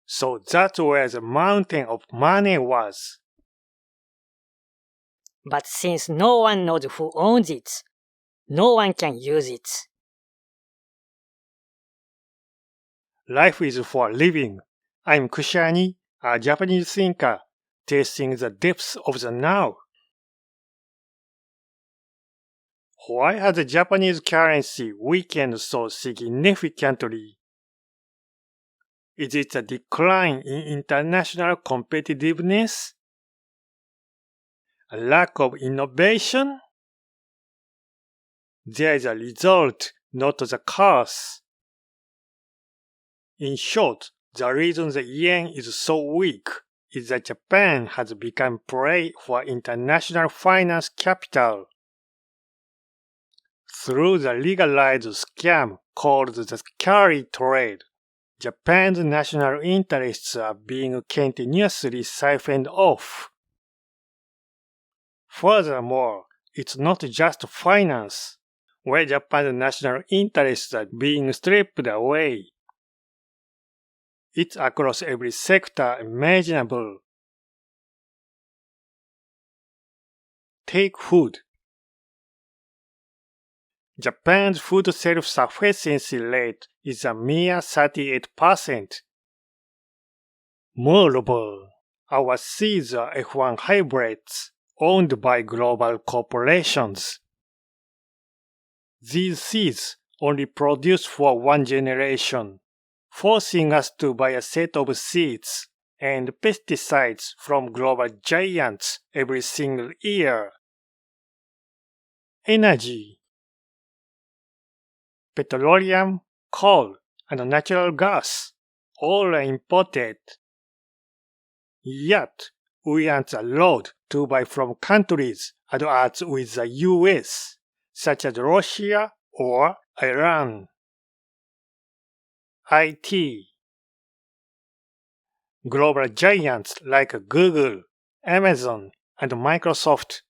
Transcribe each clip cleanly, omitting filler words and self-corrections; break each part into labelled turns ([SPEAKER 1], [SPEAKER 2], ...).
[SPEAKER 1] So that's where the mountain of money was.
[SPEAKER 2] But since no one knows who owns it, no one can use it.
[SPEAKER 1] Life is for living. I'm Kushani, a Japanese thinker, tasting the depths of the now. Why has the Japanese currency weakened so significantly? Is it a decline in international competitiveness? A lack of innovation? There is a result, not the cause. In short, the reason the yen is so weak is that Japan has become prey for international finance capital. Through the legalized scam called the carry trade, Japan's national interests are being continuously siphoned off. Furthermore, it's not just finance, where Japan's national interests are being stripped away. It's across every sector imaginable. Take food. Japan's food self-sufficiency rate is a mere 38%. Moreover, our seeds are F1 hybrids owned by global corporations. These seeds only produce for one generation, forcing us to buy a set of seeds and pesticides from global giants every single year. Energy. Petroleum, coal, and natural gas all are imported. Yet, we aren't allowed to buy from countries at odds with the US, such as Russia or Iran. IT. Global giants like Google, Amazon, and Microsoft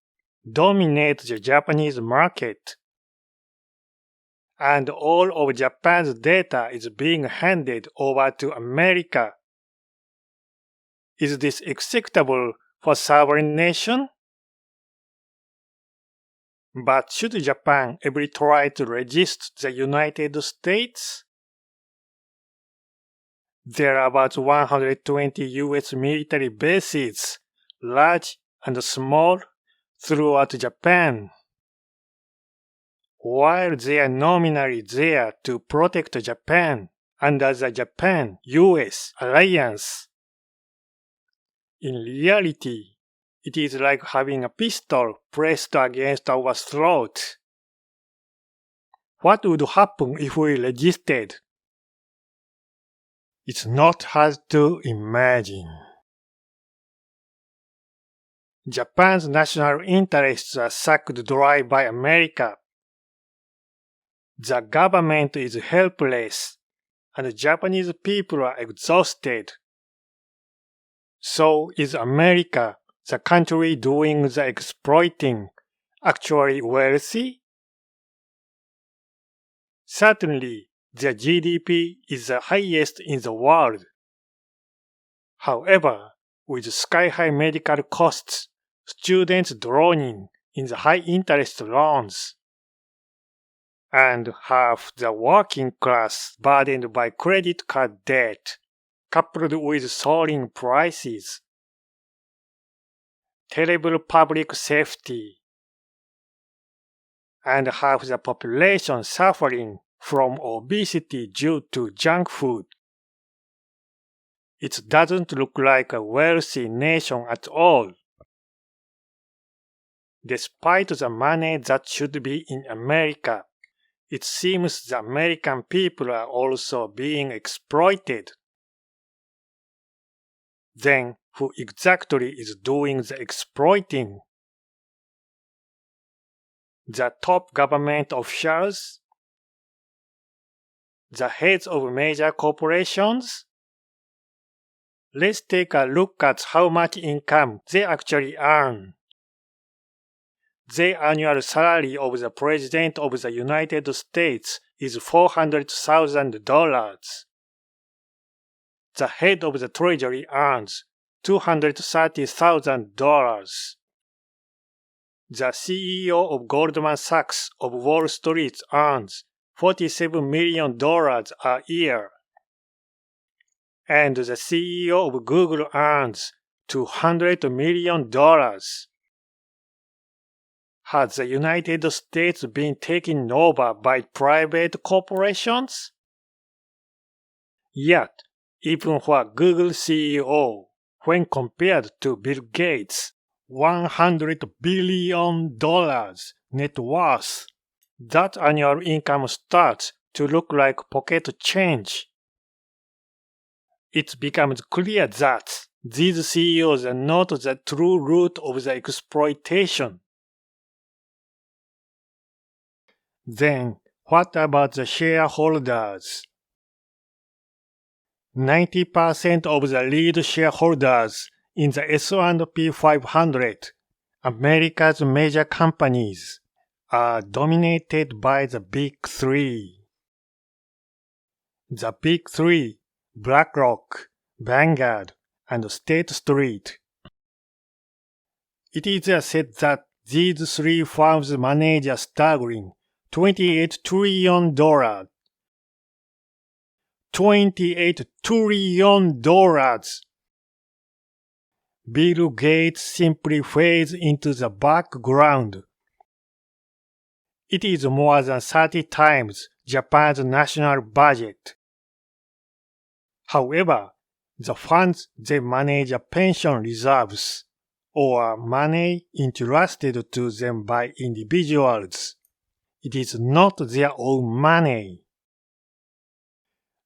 [SPEAKER 1] dominate the Japanese market. And all of Japan's data is being handed over to America. Is this acceptable for sovereign nation? But should Japan ever try to resist the United States? There are about 120 US military bases, large and small, throughout Japan. While they are nominally there to protect Japan under the Japan-US alliance, in reality, it is like having a pistol pressed against our throat. What would happen if we resisted? It's not hard to imagine. Japan's national interests are sucked dry by America. The government is helpless, and the Japanese people are exhausted. So is America, the country doing the exploiting, actually wealthy? Certainly, their GDP is the highest in the world. However, with sky-high medical costs, students drowning in the high-interest loans, and half the working class burdened by credit card debt, coupled with soaring prices, terrible public safety, and half the population suffering from obesity due to junk food. It doesn't look like a wealthy nation at all. Despite the money that should be in America, it seems the American people are also being exploited. Then, who exactly is doing the exploiting? The top government officials? The heads of major corporations? Let's take a look at how much income they actually earn. The annual salary of the President of the United States is $400,000. the head of the treasury earns $230,000. The CEO of Goldman Sachs of Wall Street earns $47 million a year. And the CEO of Google earns $200 million. Has the United States been taken over by private corporations? Yet, even for Google CEO, when compared to Bill Gates' $100 billion net worth, that annual income starts to look like pocket change. It becomes clear that these CEOs are not the true root of the exploitation. Then, what about the shareholders? 90% of the lead shareholders in the S&P 500, America's major companies, are dominated by the Big Three. The Big Three, BlackRock, Vanguard, and State Street. It is said that these three firms manage a staggering $28 trillion. $28 trillion. Bill Gates simply fades into the background. It is more than 30 times Japan's national budget. However, the funds they manage are pension reserves, or money entrusted to them by individuals. It is not their own money.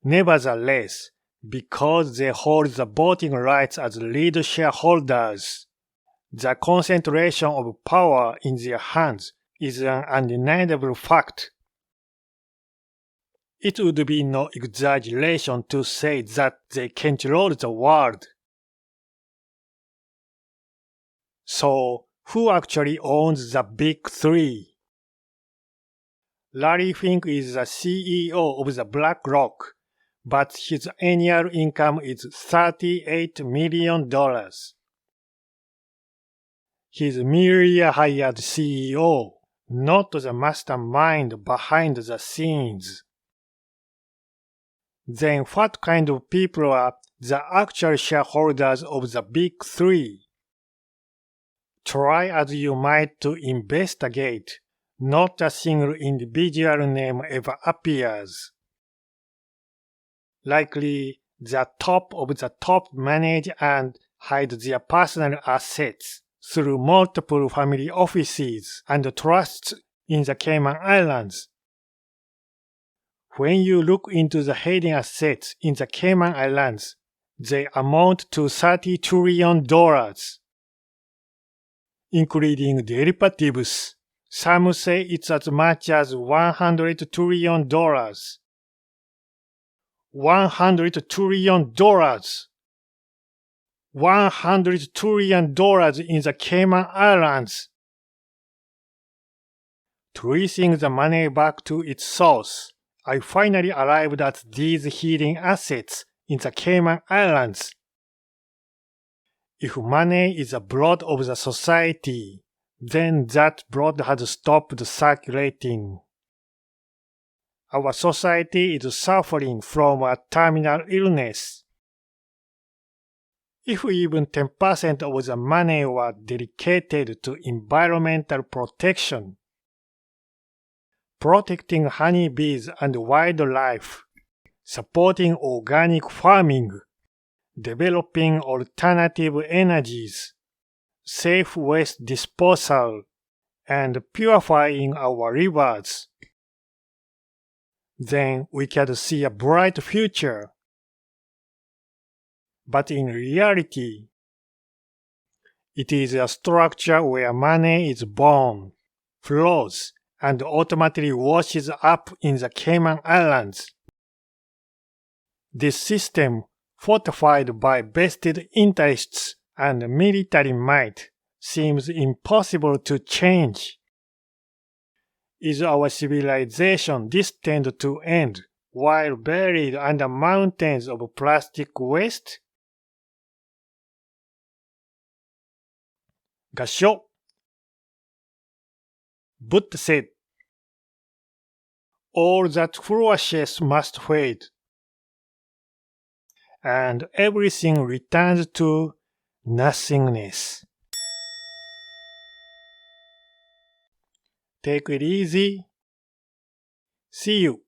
[SPEAKER 1] Nevertheless, because they hold the voting rights as lead shareholders, the concentration of power in their hands is an undeniable fact. It would be no exaggeration to say that they control the world. So, who actually owns the Big Three? Larry Fink is the CEO of the BlackRock, but his annual income is $38 million. He's merely a hired CEO, not the mastermind behind the scenes. Then what kind of people are the actual shareholders of the Big Three? Try as you might to investigate, not a single individual name ever appears. Likely, the top of the top manage and hide their personal assets through multiple family offices and trusts in the Cayman Islands. When you look into the hidden assets in the Cayman Islands, they amount to $30 trillion, including derivatives. Some say it's as much as $100 trillion. $100 trillion. $100 trillion in the Cayman Islands. Tracing the money back to its source, I finally arrived at these hidden assets in the Cayman Islands. If money is the blood of the society, then that blood has stopped circulating. Our society is suffering from a terminal illness. If even 10% of the money were dedicated to environmental protection, protecting honeybees and wildlife, supporting organic farming, developing alternative energies, safe waste disposal, and purifying our rivers, then we can see a bright future. But in reality, it is a structure where money is born, flows, and ultimately washes up in the Cayman Islands. This system, fortified by vested interests and military might, seems impossible to change. Is our civilization destined to end while buried under mountains of plastic waste? 合唱 Buddha said, all that flourishes must fade, and everything returns to nothingness. Take it easy. See you.